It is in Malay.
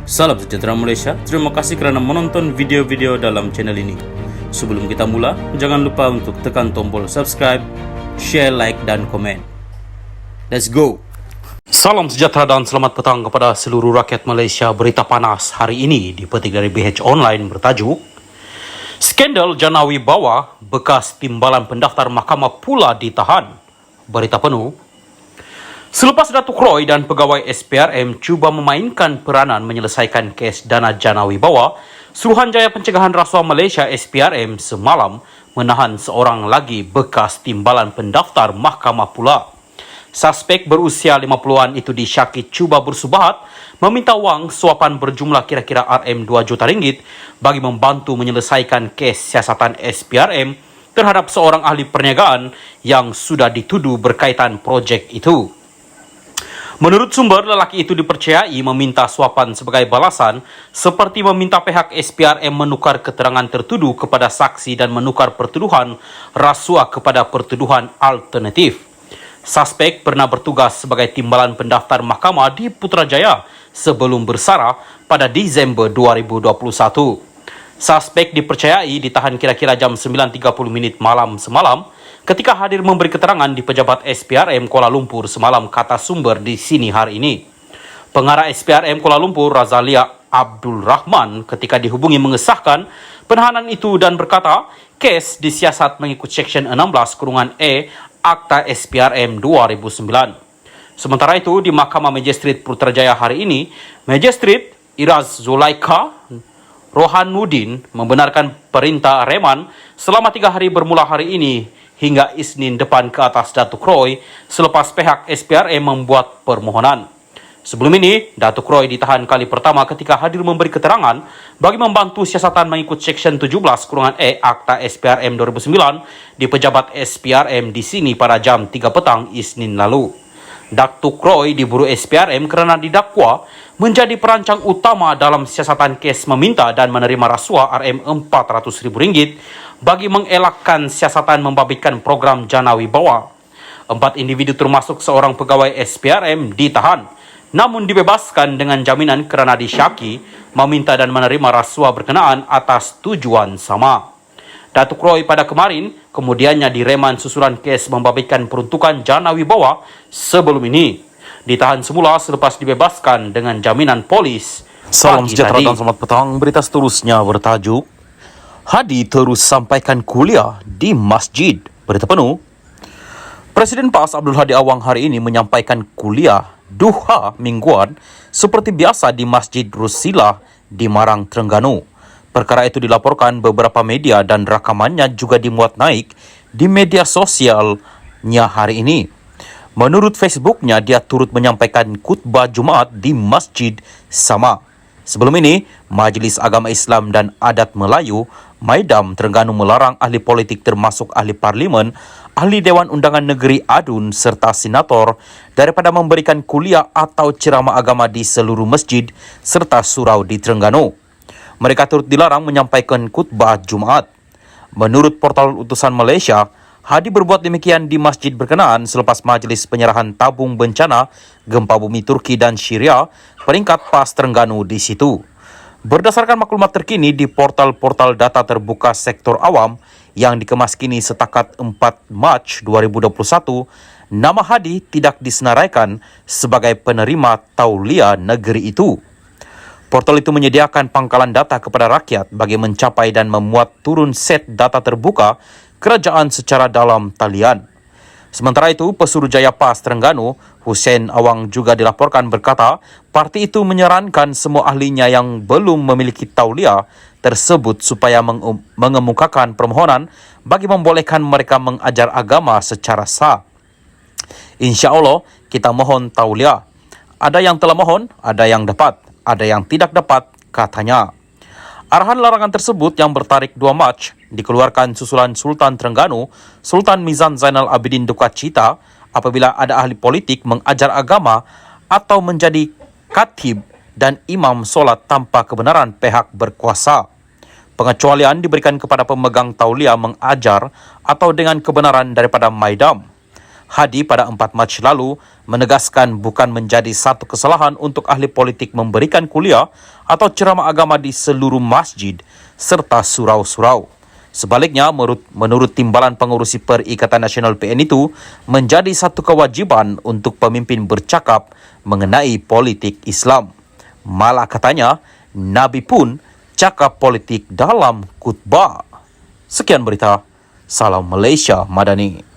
Salam sejahtera Malaysia, terima kasih kerana menonton video-video dalam channel ini. Sebelum kita mula, jangan lupa untuk tekan tombol subscribe, share, like dan komen. Let's go! Salam sejahtera dan selamat petang kepada seluruh rakyat Malaysia. Berita panas hari ini dipetik dari BH Online bertajuk Skandal Jana Wibawa, bekas timbalan pendaftar mahkamah pula ditahan. Berita penuh. Selepas Datuk Roy dan pegawai SPRM cuba memainkan peranan menyelesaikan kes dana Jana Wibawa, Suruhanjaya Pencegahan Rasuah Malaysia SPRM semalam menahan seorang lagi bekas timbalan pendaftar mahkamah pula. Suspek berusia 50-an itu disyaki cuba bersubahat meminta wang suapan berjumlah kira-kira RM 2 juta ringgit bagi membantu menyelesaikan kes siasatan SPRM terhadap seorang ahli perniagaan yang sudah dituduh berkaitan projek itu. Menurut sumber, lelaki itu dipercayai meminta suapan sebagai balasan seperti meminta pihak SPRM menukar keterangan tertuduh kepada saksi dan menukar pertuduhan rasuah kepada pertuduhan alternatif. Suspek pernah bertugas sebagai timbalan pendaftar mahkamah di Putrajaya sebelum bersara pada Disember 2021. Suspek dipercayai ditahan kira-kira jam 9.30 malam semalam ketika hadir memberi keterangan di pejabat SPRM Kuala Lumpur semalam, kata sumber di sini hari ini. Pengarah SPRM Kuala Lumpur, Razalia Abdul Rahman, ketika dihubungi mengesahkan penahanan itu dan berkata, kes disiasat mengikut Seksyen 16(e) Akta SPRM 2009. Sementara itu, di Mahkamah Magistrat Putrajaya hari ini, Magistrat Iraz Zulaika Rohanuddin membenarkan perintah reman selama 3 hari bermula hari ini hingga Isnin depan ke atas Datuk Roy selepas pihak SPRM membuat permohonan. Sebelum ini, Datuk Roy ditahan kali pertama ketika hadir memberi keterangan bagi membantu siasatan mengikut Seksyen 17(e) Akta SPRM 2009 di pejabat SPRM di sini pada jam 3 petang Isnin lalu. Datuk Roy diburu SPRM kerana didakwa menjadi perancang utama dalam siasatan kes meminta dan menerima rasuah RM RM400,000 bagi mengelakkan siasatan membabitkan program Jana Wibawa. 4 individu termasuk seorang pegawai SPRM ditahan, namun dibebaskan dengan jaminan kerana disyaki meminta dan menerima rasuah berkenaan atas tujuan sama. Datuk Roy pada kemarin kemudiannya direman susulan kes membabitkan peruntukan Jana Wibawa sebelum ini. Ditahan semula selepas dibebaskan dengan jaminan polis. Salam sejahtera dan selamat petang. Berita seterusnya bertajuk Hadi terus sampaikan kuliah di masjid. Berita penuh. Presiden PAS Abdul Hadi Awang hari ini menyampaikan kuliah duha mingguan seperti biasa di Masjid Rusila di Marang, Terengganu. Perkara itu dilaporkan beberapa media dan rakamannya juga dimuat naik di media sosialnya hari ini. Menurut Facebooknya, dia turut menyampaikan khutbah Jumaat di masjid sama. Sebelum ini, Majlis Agama Islam dan Adat Melayu Maidam Terengganu melarang ahli politik termasuk ahli parlimen, ahli Dewan Undangan Negeri Adun serta senator daripada memberikan kuliah atau ceramah agama di seluruh masjid serta surau di Terengganu. Mereka turut dilarang menyampaikan khutbah Jumaat. Menurut portal Utusan Malaysia, Hadi berbuat demikian di masjid berkenaan selepas majlis penyerahan tabung bencana gempa bumi Turki dan Syria peringkat PAS Terengganu di situ. Berdasarkan maklumat terkini di portal-portal data terbuka sektor awam yang dikemas kini setakat 4 Mac 2021, nama Hadi tidak disenaraikan sebagai penerima tauliah negeri itu. Portal itu menyediakan pangkalan data kepada rakyat bagi mencapai dan memuat turun set data terbuka kerajaan secara dalam talian. Sementara itu, Pesuruhjaya PAS Terengganu, Hussein Awang juga dilaporkan berkata, parti itu menyarankan semua ahlinya yang belum memiliki tauliah tersebut supaya mengemukakan permohonan bagi membolehkan mereka mengajar agama secara sah. Insya Allah, kita mohon tauliah. Ada yang telah mohon, ada yang dapat, ada yang tidak dapat, katanya. Arahan larangan tersebut yang bertarikh 2 Mac dikeluarkan susulan Sultan Terengganu, Sultan Mizan Zainal Abidin duka cita apabila ada ahli politik mengajar agama atau menjadi khatib dan imam solat tanpa kebenaran pihak berkuasa. Pengecualian diberikan kepada pemegang tauliah mengajar atau dengan kebenaran daripada Maidam. Hadi pada 4 Mac lalu menegaskan bukan menjadi satu kesalahan untuk ahli politik memberikan kuliah atau ceramah agama di seluruh masjid serta surau-surau. Sebaliknya, menurut Timbalan Pengurusi Perikatan Nasional PN itu, menjadi satu kewajiban untuk pemimpin bercakap mengenai politik Islam. Malah katanya, Nabi pun cakap politik dalam khutbah. Sekian berita. Salam Malaysia Madani.